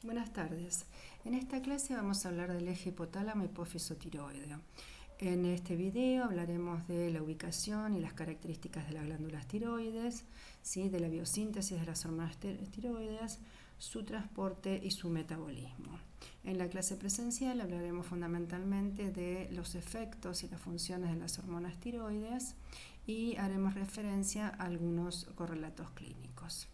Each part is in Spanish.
Buenas tardes. En esta clase vamos a hablar del eje hipotálamo hipófiso tiroideo. En este video hablaremos de la ubicación y las características de las glándulas tiroides, ¿sí? De la biosíntesis de las hormonas tiroideas, su transporte y su metabolismo. En la clase presencial hablaremos fundamentalmente de los efectos y las funciones de las hormonas tiroides y haremos referencia a algunos correlatos clínicos.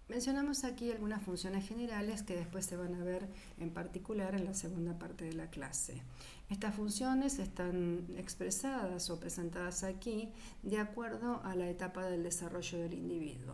Mencionamos aquí algunas funciones generales que después se van a ver en particular en la segunda parte de la clase. Estas funciones están expresadas o presentadas aquí de acuerdo a la etapa del desarrollo del individuo.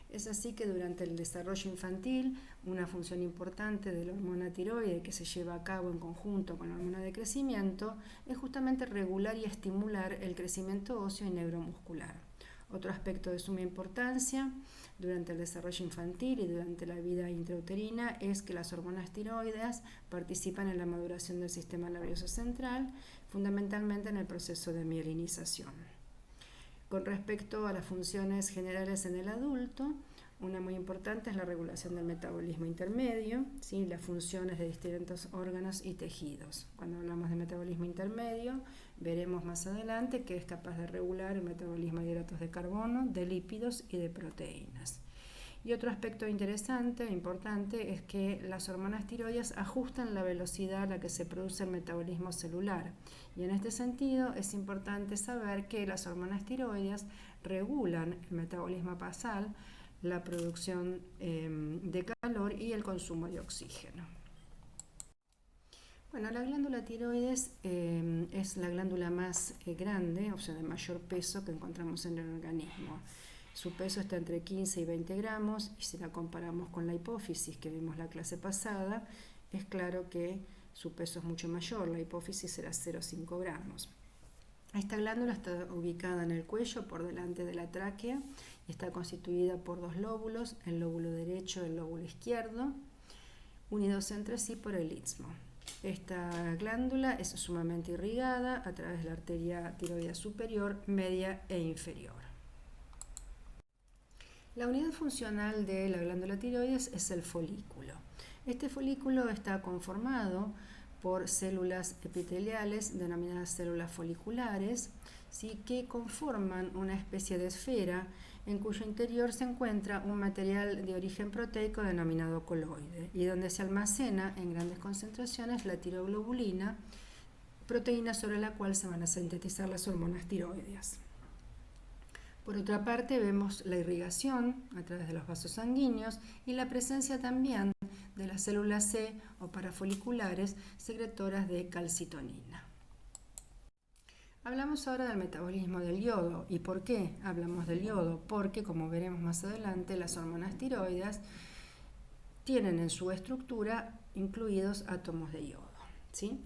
Es así que durante el desarrollo infantil, una función importante de la hormona tiroide que se lleva a cabo en conjunto con la hormona de crecimiento es justamente regular y estimular el crecimiento óseo y neuromuscular. Otro aspecto de suma importancia durante el desarrollo infantil y durante la vida intrauterina es que las hormonas tiroideas participan en la maduración del sistema nervioso central, fundamentalmente en el proceso de mielinización. Con respecto a las funciones generales en el adulto, una muy importante es la regulación del metabolismo intermedio, ¿sí? Las funciones de distintos órganos y tejidos. Cuando hablamos de metabolismo intermedio, veremos más adelante que es capaz de regular el metabolismo de hidratos de carbono, de lípidos y de proteínas. Y otro aspecto interesante e importante es que las hormonas tiroides ajustan la velocidad a la que se produce el metabolismo celular. Y en este sentido es importante saber que las hormonas tiroides regulan el metabolismo basal, la producción de calor y el consumo de oxígeno. Bueno, la glándula tiroides es la glándula más grande, o sea, de mayor peso que encontramos en el organismo. Su peso está entre 15 y 20 gramos y si la comparamos con la hipófisis que vimos la clase pasada, es claro que su peso es mucho mayor, la hipófisis era 0,5 gramos. Esta glándula está ubicada en el cuello por delante de la tráquea y está constituida por dos lóbulos, el lóbulo derecho y el lóbulo izquierdo, unidos entre sí por el istmo. Esta glándula es sumamente irrigada a través de la arteria tiroidea superior, media e inferior. La unidad funcional de la glándula tiroides es el folículo. Este folículo está conformado por células epiteliales denominadas células foliculares, ¿sí? Que conforman una especie de esfera en cuyo interior se encuentra un material de origen proteico denominado coloide y donde se almacena en grandes concentraciones la tiroglobulina, proteína sobre la cual se van a sintetizar las hormonas tiroideas. Por otra parte, vemos la irrigación a través de los vasos sanguíneos y la presencia también de las células C o parafoliculares secretoras de calcitonina. Hablamos ahora del metabolismo del yodo. ¿Y por qué hablamos del yodo? Porque, como veremos más adelante, las hormonas tiroides tienen en su estructura incluidos átomos de yodo, ¿sí?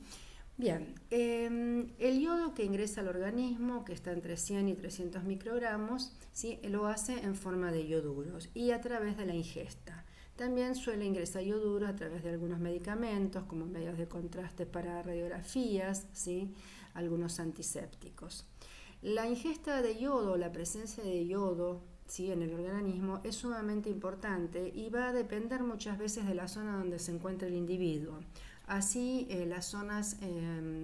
Bien, el yodo que ingresa al organismo, que está entre 100 y 300 microgramos, ¿sí? Lo hace en forma de ioduros y a través de la ingesta. También suele ingresar yoduro a través de algunos medicamentos, como medios de contraste para radiografías, ¿sí? Algunos antisépticos. La ingesta de yodo, la presencia de yodo, ¿sí? En el organismo es sumamente importante y va a depender muchas veces de la zona donde se encuentra el individuo. Así, las zonas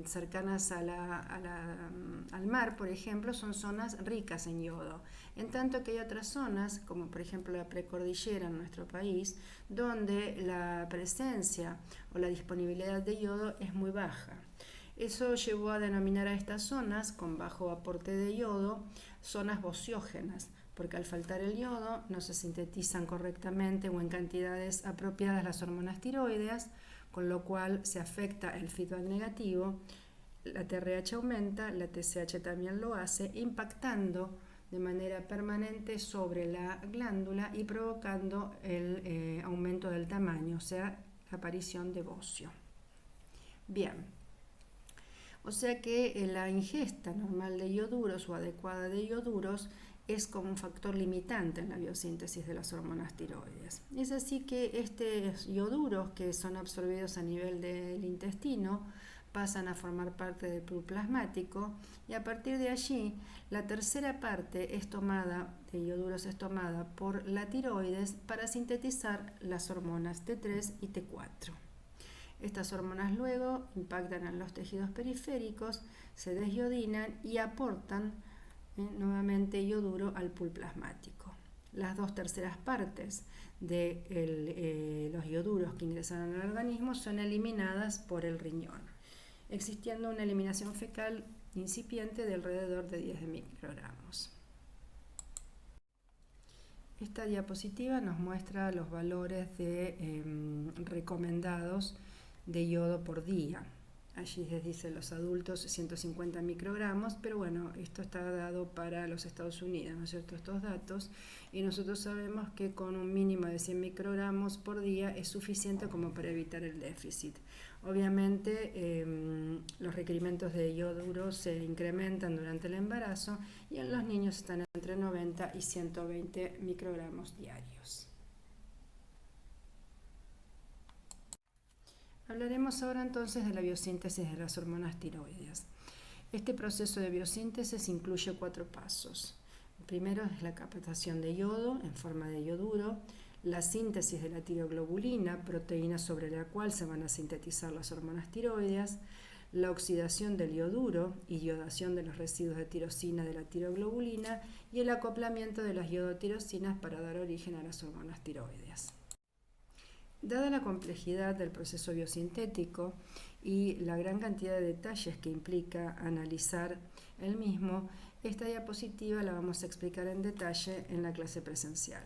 cercanas al mar, por ejemplo, son zonas ricas en yodo, en tanto que hay otras zonas, como por ejemplo la precordillera en nuestro país, donde la presencia o la disponibilidad de yodo es muy baja. Eso llevó a denominar a estas zonas con bajo aporte de yodo zonas bociógenas, porque al faltar el yodo no se sintetizan correctamente o en cantidades apropiadas las hormonas tiroideas, con lo cual se afecta el feedback negativo, la TRH aumenta, la TSH también lo hace, impactando de manera permanente sobre la glándula y provocando el aumento del tamaño, o sea, la aparición de bocio. Bien, o sea que la ingesta normal de ioduros o adecuada de ioduros es como un factor limitante en la biosíntesis de las hormonas tiroides. Es así que estos ioduros que son absorbidos a nivel del intestino pasan a formar parte del pool plasmático y a partir de allí la tercera parte de ioduros es tomada por la tiroides para sintetizar las hormonas T3 y T4. Estas hormonas luego impactan en los tejidos periféricos, se desiodinan y aportan nuevamente ioduro al pool plasmático. Las 2/3 partes de los ioduros que ingresan al organismo son eliminadas por el riñón, existiendo una eliminación fecal incipiente de alrededor de 10 microgramos. Esta diapositiva nos muestra los valores recomendados de yodo por día. Allí les dice los adultos 150 microgramos, pero bueno, esto está dado para los Estados Unidos, ¿no es cierto? Estos datos, y nosotros sabemos que con un mínimo de 100 microgramos por día es suficiente como para evitar el déficit. Obviamente los requerimientos de yoduro se incrementan durante el embarazo y en los niños están entre 90 y 120 microgramos diarios. Hablaremos ahora entonces de la biosíntesis de las hormonas tiroideas. Este proceso de biosíntesis incluye 4 pasos. El primero es la captación de yodo en forma de yoduro, la síntesis de la tiroglobulina, proteína sobre la cual se van a sintetizar las hormonas tiroideas, la oxidación del yoduro y iodación de los residuos de tirosina de la tiroglobulina y el acoplamiento de las iodotirosinas para dar origen a las hormonas tiroideas. Dada la complejidad del proceso biosintético y la gran cantidad de detalles que implica analizar el mismo, esta diapositiva la vamos a explicar en detalle en la clase presencial.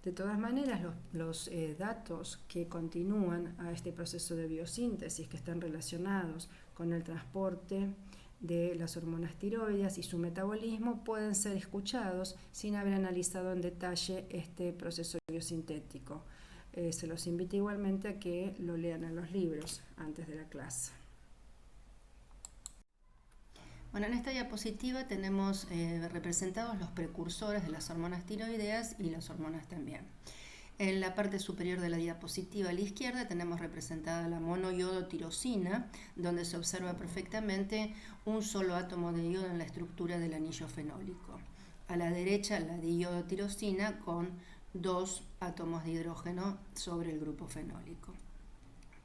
De todas maneras, los datos que continúan a este proceso de biosíntesis, que están relacionados con el transporte de las hormonas tiroideas y su metabolismo, pueden ser escuchados sin haber analizado en detalle este proceso biosintético. Se los invito igualmente a que lo lean en los libros antes de la clase. Bueno, en esta diapositiva tenemos representados los precursores de las hormonas tiroideas y las hormonas también. En la parte superior de la diapositiva a la izquierda tenemos representada la monoiodotirosina, donde se observa perfectamente un solo átomo de yodo en la estructura del anillo fenólico. A la derecha la diiodotirosina con 2 átomos de hidrógeno sobre el grupo fenólico.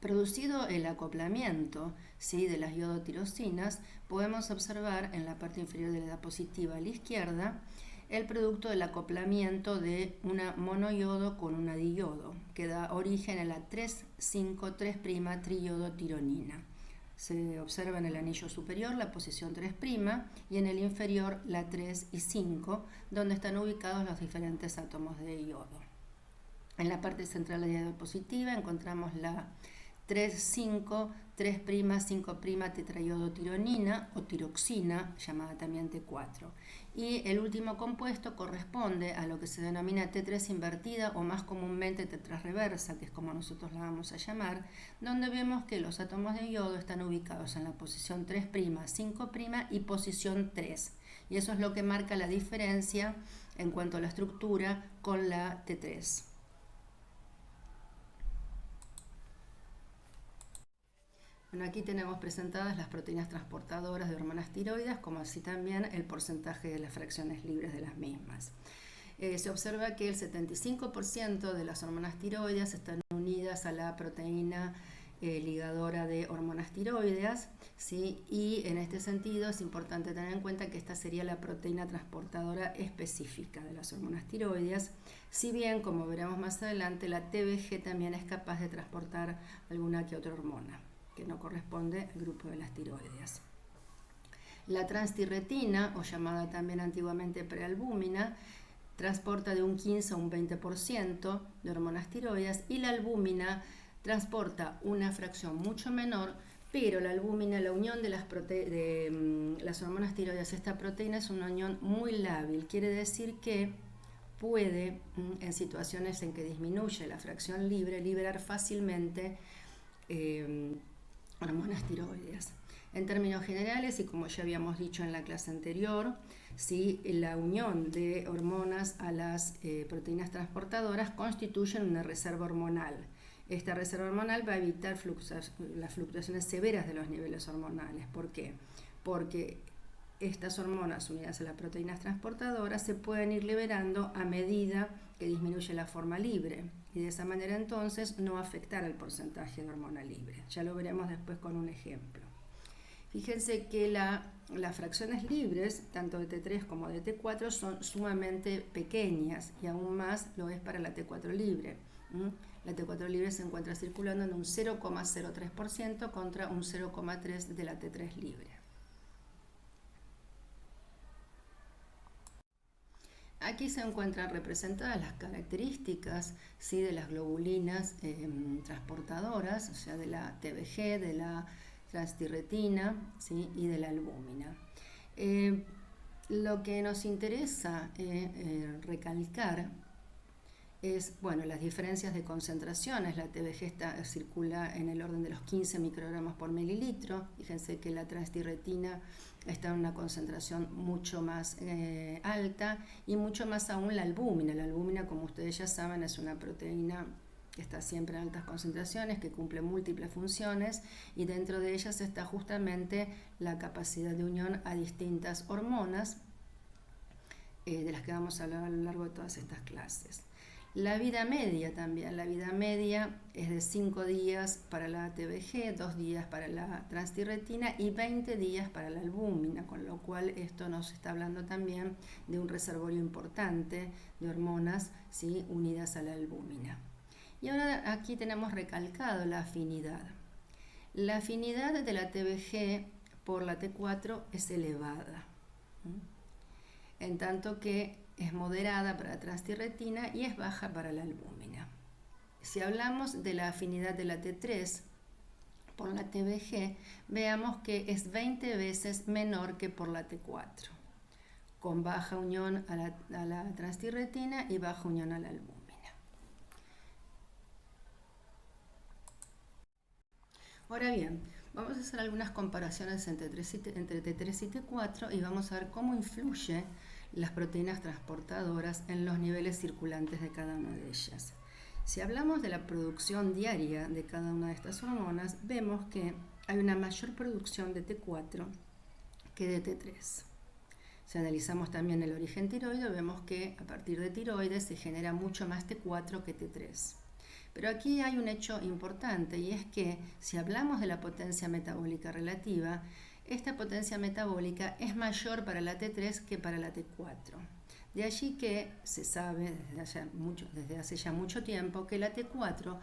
Producido el acoplamiento de las iodotirosinas, podemos observar en la parte inferior de la diapositiva a la izquierda el producto del acoplamiento de una monoyodo con una diyodo, que da origen a la 3,5,3' triiodotironina. Se observa en el anillo superior la posición 3' y en el inferior la 3 y 5, donde están ubicados los diferentes átomos de yodo. En la parte central de la diapositiva encontramos la 3,5,3',5' tetraiodotironina o tiroxina, llamada también T4. Y el último compuesto corresponde a lo que se denomina T3 invertida o más comúnmente T3 reversa, que es como nosotros la vamos a llamar, donde vemos que los átomos de yodo están ubicados en la posición 3', 5' y posición 3. Y eso es lo que marca la diferencia en cuanto a la estructura con la T3. Bueno, aquí tenemos presentadas las proteínas transportadoras de hormonas tiroides, como así también el porcentaje de las fracciones libres de las mismas. Se observa que el 75% de las hormonas tiroides están unidas a la proteína ligadora de hormonas tiroides, ¿sí? Y en este sentido es importante tener en cuenta que esta sería la proteína transportadora específica de las hormonas tiroides, si bien, como veremos más adelante, la TBG también es capaz de transportar alguna que otra hormona que no corresponde al grupo de las tiroides. La transtirretina, o llamada también antiguamente prealbúmina, transporta de un 15 a un 20% de hormonas tiroides, y la albúmina transporta una fracción mucho menor, pero la albúmina, la unión de las hormonas tiroides a esta proteína es una unión muy lábil, quiere decir que puede, en situaciones en que disminuye la fracción libre, liberar fácilmente hormonas tiroides. En términos generales, y como ya habíamos dicho en la clase anterior, ¿sí? La unión de hormonas a las proteínas transportadoras constituyen una reserva hormonal. Esta reserva hormonal va a evitar las fluctuaciones severas de los niveles hormonales. ¿Por qué? Porque estas hormonas unidas a las proteínas transportadoras se pueden ir liberando a medida que disminuye la forma libre y de esa manera entonces no afectar al porcentaje de hormona libre. Ya lo veremos después con un ejemplo. Fíjense que las fracciones libres, tanto de T3 como de T4, son sumamente pequeñas y aún más lo es para la T4 libre. La T4 libre se encuentra circulando en un 0,03% contra un 0,3% de la T3 libre. Aquí se encuentran representadas las características, ¿sí?, de las globulinas transportadoras, o sea, de la TBG, de la transtirretina, ¿sí?, y de la albúmina. Lo que nos interesa recalcar es, bueno, las diferencias de concentraciones. La TBG circula en el orden de los 15 microgramos por mililitro. Fíjense que la transtirretina está en una concentración mucho más alta y mucho más aún la albúmina. La albúmina, como ustedes ya saben, es una proteína que está siempre en altas concentraciones, que cumple múltiples funciones y dentro de ellas está justamente la capacidad de unión a distintas hormonas de las que vamos a hablar a lo largo de todas estas clases. La vida media también, la vida media es de 5 días para la TBG, 2 días para la transtirretina y 20 días para la albúmina, con lo cual esto nos está hablando también de un reservorio importante de hormonas, ¿sí?, unidas a la albúmina. Y ahora aquí tenemos recalcado la afinidad. La afinidad de la TBG por la T4 es elevada, en tanto que es moderada para la transtirretina y es baja para la albúmina. Si hablamos de la afinidad de la T3 por la TBG, veamos que es 20 veces menor que por la T4, con baja unión a la transtirretina y baja unión a la albúmina. Ahora bien, vamos a hacer algunas comparaciones entre T3 y T4 y vamos a ver cómo influye las proteínas transportadoras en los niveles circulantes de cada una de ellas. Si hablamos de la producción diaria de cada una de estas hormonas, vemos que hay una mayor producción de T4 que de T3. Si analizamos también el origen tiroideo, vemos que a partir de tiroides se genera mucho más T4 que T3. Pero aquí hay un hecho importante y es que si hablamos de la potencia metabólica relativa, esta potencia metabólica es mayor para la T3 que para la T4. De allí que se sabe desde hace ya mucho tiempo que la T4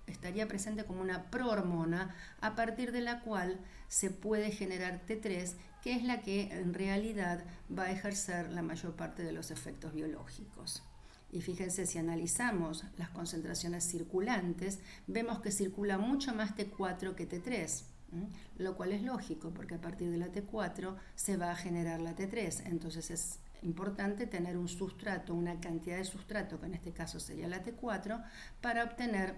estaría presente como una prohormona a partir de la cual se puede generar T3, que es la que en realidad va a ejercer la mayor parte de los efectos biológicos. Y fíjense, si analizamos las concentraciones circulantes, vemos que circula mucho más T4 que T3, lo cual es lógico porque a partir de la T4 se va a generar la T3. Entonces es importante tener un sustrato, una cantidad de sustrato, que en este caso sería la T4, para obtener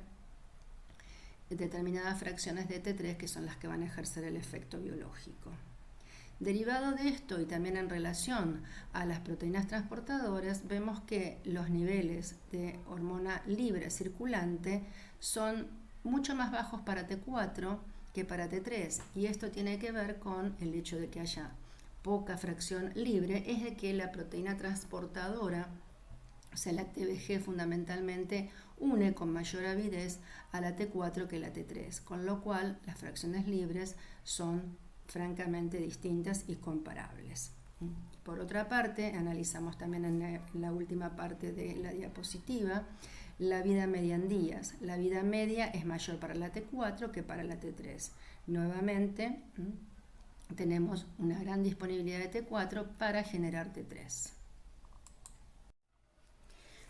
determinadas fracciones de T3 que son las que van a ejercer el efecto biológico. Derivado de esto y también en relación a las proteínas transportadoras, vemos que los niveles de hormona libre circulante son mucho más bajos para T4 que para T3, y esto tiene que ver con el hecho de que haya poca fracción libre, es de que la proteína transportadora, o sea, la TBG fundamentalmente, une con mayor avidez a la T4 que la T3, con lo cual las fracciones libres son francamente distintas y comparables. Por otra parte, analizamos también en la última parte de la diapositiva la vida media en días. La vida media es mayor para la T4 que para la T3. Nuevamente, tenemos una gran disponibilidad de T4 para generar T3.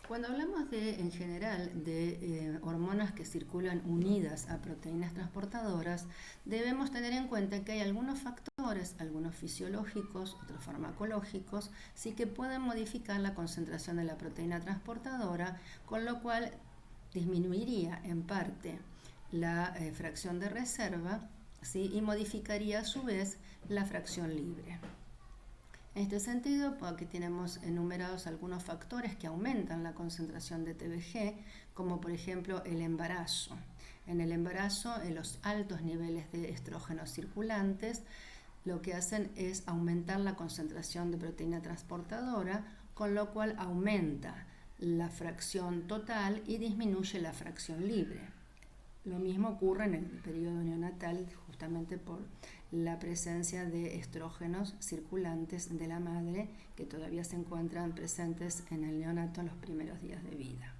Cuando hablamos en general de hormonas que circulan unidas a proteínas transportadoras, debemos tener en cuenta que hay algunos factores, algunos fisiológicos, otros farmacológicos, sí que pueden modificar la concentración de la proteína transportadora, con lo cual disminuiría en parte la fracción de reserva, ¿sí?, y modificaría a su vez la fracción libre. En este sentido, aquí tenemos enumerados algunos factores que aumentan la concentración de TBG, como por ejemplo el embarazo. En el embarazo, los altos niveles de estrógenos circulantes lo que hacen es aumentar la concentración de proteína transportadora, con lo cual aumenta la fracción total y disminuye la fracción libre. Lo mismo ocurre en el periodo neonatal, justamente por la presencia de estrógenos circulantes de la madre que todavía se encuentran presentes en el neonato en los primeros días de vida.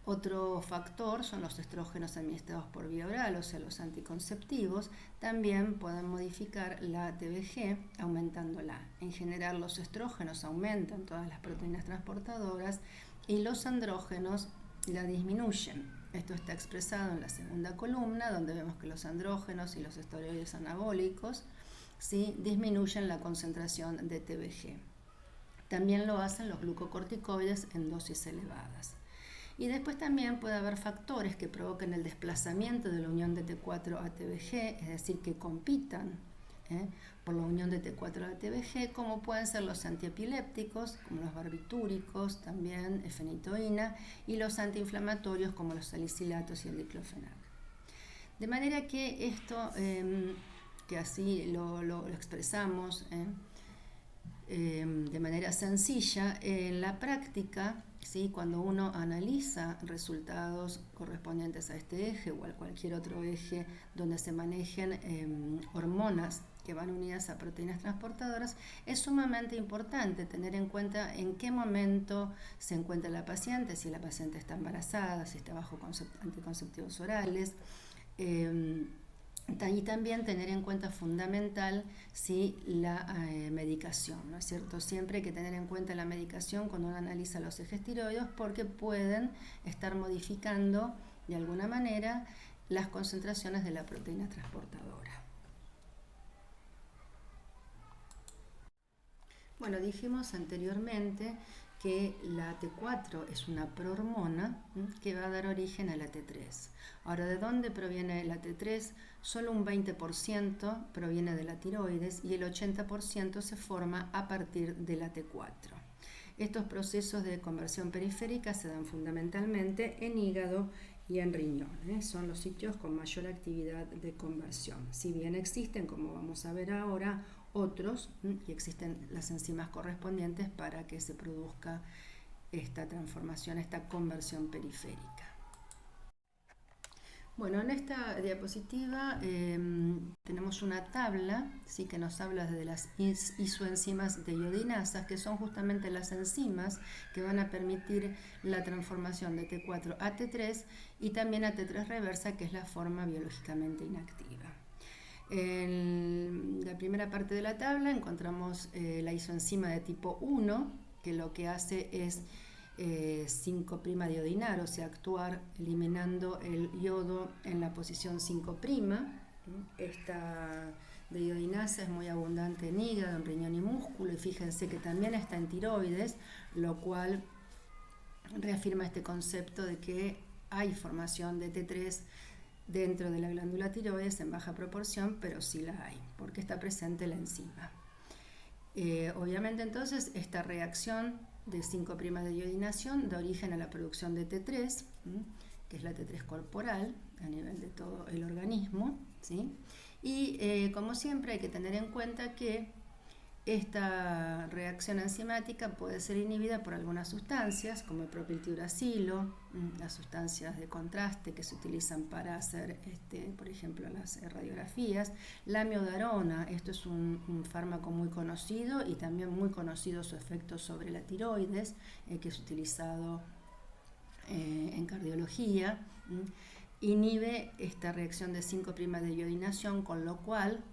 Otro factor son los estrógenos administrados por vía oral, o sea, los anticonceptivos. También pueden modificar la TBG aumentándola. En general, los estrógenos aumentan todas las proteínas transportadoras y los andrógenos la disminuyen. Esto está expresado en la segunda columna, donde vemos que los andrógenos y los esteroides anabólicos ¿sí? disminuyen la concentración de TBG. También lo hacen los glucocorticoides en dosis elevadas. Y después también puede haber factores que provoquen el desplazamiento de la unión de T4 a TBG, es decir, que compitan por la unión de T4 a TBG, como pueden ser los antiepilépticos, como los barbitúricos, también fenitoína, y los antiinflamatorios, como los salicilatos y el diclofenac. De manera que esto, que así lo expresamos de manera sencilla, en la práctica, ¿sí? Cuando uno analiza resultados correspondientes a este eje o a cualquier otro eje donde se manejen hormonas que van unidas a proteínas transportadoras, es sumamente importante tener en cuenta en qué momento se encuentra la paciente, si la paciente está embarazada, si está bajo anticonceptivos orales, y también tener en cuenta fundamental ¿sí? la medicación, ¿no es cierto? Siempre hay que tener en cuenta la medicación cuando uno analiza los ejes tiroides, porque pueden estar modificando de alguna manera las concentraciones de la proteína transportadora. Bueno, dijimos anteriormente que la T4 es una prohormona que va a dar origen a la T3. Ahora, ¿de dónde proviene la T3? Solo un 20% proviene de la tiroides y el 80% se forma a partir de la T4. Estos procesos de conversión periférica se dan fundamentalmente en hígado y en riñón. Son los sitios con mayor actividad de conversión. Si bien existen, como vamos a ver ahora, otros, y existen las enzimas correspondientes para que se produzca esta transformación, esta conversión periférica. Bueno, en esta diapositiva tenemos una tabla ¿sí? que nos habla de las isoenzimas de iodinasas, que son justamente las enzimas que van a permitir la transformación de T4 a T3 y también a T3 reversa, que es la forma biológicamente inactiva. En la primera parte de la tabla encontramos la isoenzima de tipo 1, que lo que hace es 5' iodinar, o sea, actuar eliminando el yodo en la posición 5'. Esta de iodinasa es muy abundante en hígado, en riñón y músculo, y fíjense que también está en tiroides, lo cual reafirma este concepto de que hay formación de T3 dentro de la glándula tiroides en baja proporción, pero sí la hay, porque está presente la enzima. Obviamente entonces esta reacción de 5' de iodinación da origen a la producción de T3, que es la T3 corporal a nivel de todo el organismo, ¿sí? Y como siempre hay que tener en cuenta que esta reacción enzimática puede ser inhibida por algunas sustancias, como el propiltiuracilo, las sustancias de contraste que se utilizan para hacer, por ejemplo, las radiografías. La amiodarona, esto es un fármaco muy conocido y también muy conocido su efecto sobre la tiroides, que es utilizado en cardiología. Inhibe esta reacción de 5' de iodinación, con lo cual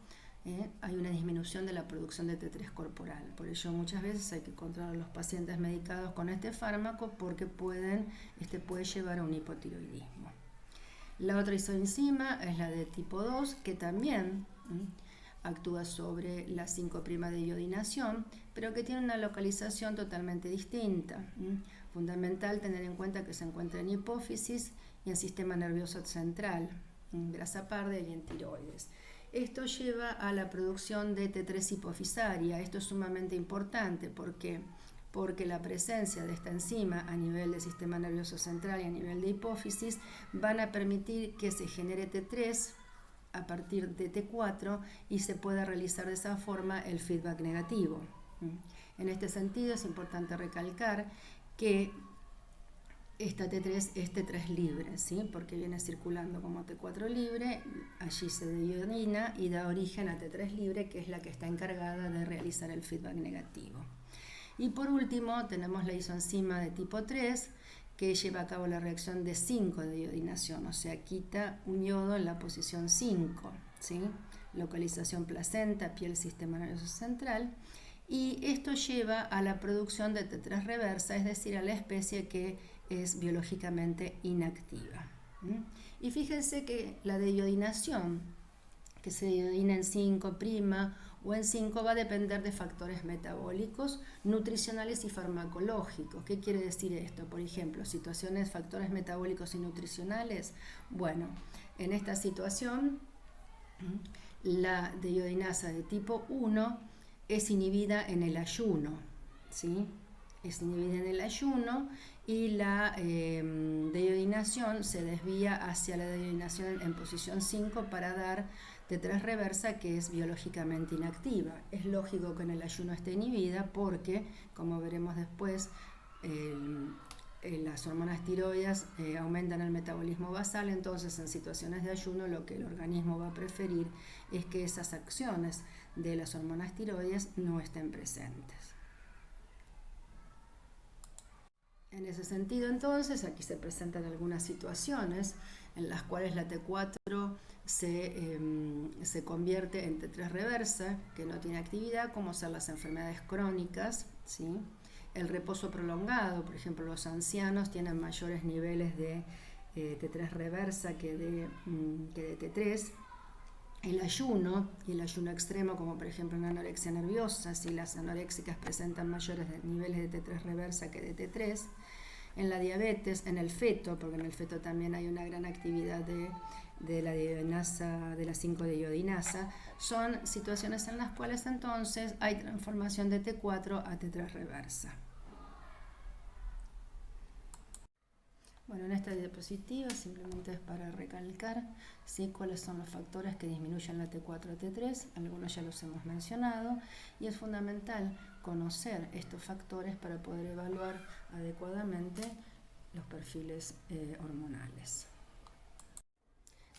hay una disminución de la producción de T3 corporal. Por ello muchas veces hay que controlar a los pacientes medicados con este fármaco, porque puede llevar a un hipotiroidismo. La otra isoenzima es la de tipo 2, que también actúa sobre la 5' de iodinación, pero que tiene una localización totalmente distinta. Fundamental tener en cuenta que se encuentra en hipófisis y en sistema nervioso central, en grasa parda y en tiroides. Esto lleva a la producción de T3 hipofisaria. Esto es sumamente importante porque la presencia de esta enzima a nivel del sistema nervioso central y a nivel de hipófisis van a permitir que se genere T3 a partir de T4 y se pueda realizar de esa forma el feedback negativo. En este sentido es importante recalcar que esta T3 es T3 libre, ¿sí? Porque viene circulando como T4 libre, allí se deiodina y da origen a T3 libre, que es la que está encargada de realizar el feedback negativo. Y por último tenemos la isoenzima de tipo 3, que lleva a cabo la reacción de 5 de iodinación, o sea, quita un yodo en la posición 5, ¿sí? Localización placenta, piel, sistema nervioso central. Y esto lleva a la producción de T3 reversa, es decir, a la especie que es biológicamente inactiva. Y fíjense que la deiodinación, que se deiodina en 5' o en 5, va a depender de factores metabólicos, nutricionales y farmacológicos. ¿Qué quiere decir esto? Por ejemplo, situaciones, factores metabólicos y nutricionales. Bueno, en esta situación, la deiodinasa de tipo 1 es inhibida en el ayuno, ¿sí? Es inhibida en el ayuno y la deiodinación se desvía hacia la deiodinación en posición 5 para dar T3 reversa, que es biológicamente inactiva. Es lógico que en el ayuno esté inhibida porque, como veremos después, las hormonas tiroides aumentan el metabolismo basal, entonces en situaciones de ayuno lo que el organismo va a preferir es que esas acciones de las hormonas tiroides no estén presentes. En ese sentido, entonces, aquí se presentan algunas situaciones en las cuales la T4 se convierte en T3 reversa, que no tiene actividad, como son las enfermedades crónicas, ¿sí? El reposo prolongado, por ejemplo, los ancianos tienen mayores niveles de T3 reversa que de T3. El ayuno y el ayuno extremo, como por ejemplo en anorexia nerviosa, si las anoréxicas presentan mayores niveles de T3 reversa que de T3. En la diabetes, en el feto, porque en el feto también hay una gran actividad de la deiodinasa, de la 5-deiodinasa, son situaciones en las cuales entonces hay transformación de T4 a T3 reversa. Bueno, en esta diapositiva simplemente es para recalcar, ¿sí?, cuáles son los factores que disminuyen la T4 a T3, algunos ya los hemos mencionado, y es fundamental conocer estos factores para poder evaluar adecuadamente los perfiles hormonales.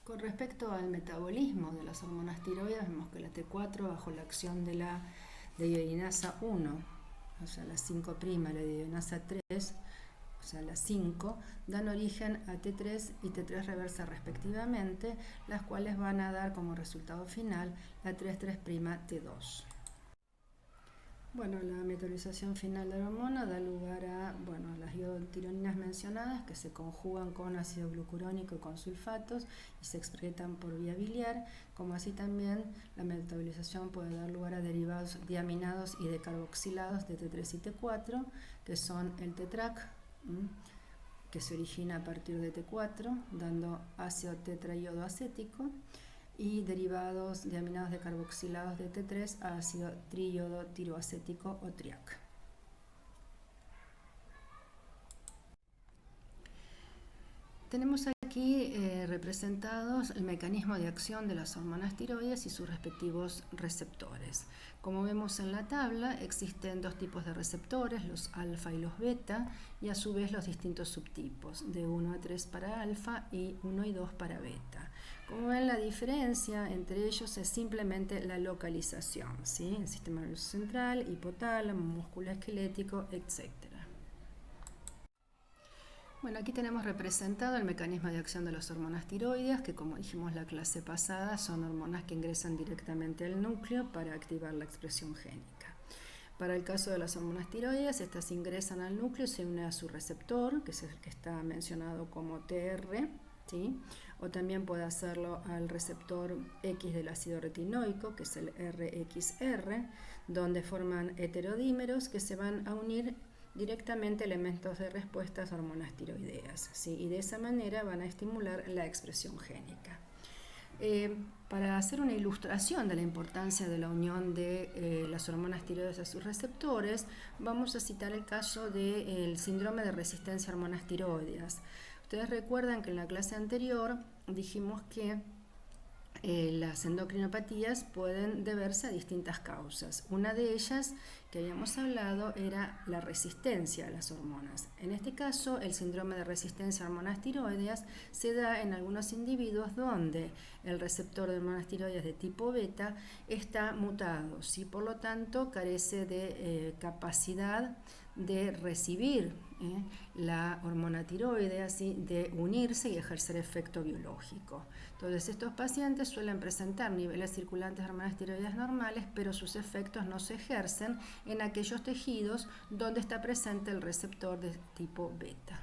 Con respecto al metabolismo de las hormonas tiroides, vemos que la T4, bajo la acción de la deiodinasa 1, o sea, la 5', la deiodinasa 3, o sea, las 5, dan origen a T3 y T3 reversa respectivamente, las cuales van a dar como resultado final la 3,3'T2. Bueno, la metabolización final de la hormona da lugar a las iodotironinas mencionadas, que se conjugan con ácido glucurónico y con sulfatos y se excretan por vía biliar, como así también la metabolización puede dar lugar a derivados diaminados y decarboxilados de T3 y T4, que son el tetrac, que se origina a partir de T4, dando ácido tetraiodoacético, y derivados diaminados decarboxilados de T3 a ácido triiodotiroacético o TRIAC. Tenemos aquí representados el mecanismo de acción de las hormonas tiroides y sus respectivos receptores. Como vemos en la tabla, existen dos tipos de receptores, los alfa y los beta, y a su vez los distintos subtipos, de 1 a 3 para alfa y 1 y 2 para beta. Como ven, la diferencia entre ellos es simplemente la localización, ¿sí? El sistema nervioso central, hipotálamo, músculo esquelético, etc. Bueno, aquí tenemos representado el mecanismo de acción de las hormonas tiroides, que como dijimos la clase pasada, son hormonas que ingresan directamente al núcleo para activar la expresión génica. Para el caso de las hormonas tiroides, estas ingresan al núcleo y se unen a su receptor, que es el que está mencionado como TR, ¿sí? O también puede hacerlo al receptor X del ácido retinoico, que es el RXR, donde forman heterodímeros que se van a unir directamente elementos de respuestas a hormonas tiroideas, ¿sí? Y de esa manera van a estimular la expresión génica. Para hacer una ilustración de la importancia de la unión de las hormonas tiroides a sus receptores, vamos a citar el caso del síndrome de resistencia a hormonas tiroides. Ustedes recuerdan que en la clase anterior dijimos que las endocrinopatías pueden deberse a distintas causas. Una de ellas que habíamos hablado era la resistencia a las hormonas. En este caso, el síndrome de resistencia a hormonas tiroides se da en algunos individuos donde el receptor de hormonas tiroides de tipo beta está mutado, ¿sí? Por lo tanto, carece de capacidad de recibir la hormona tiroide, así de unirse y ejercer efecto biológico. Entonces, estos pacientes suelen presentar niveles circulantes de hormonas tiroides normales, pero sus efectos no se ejercen en aquellos tejidos donde está presente el receptor de tipo beta.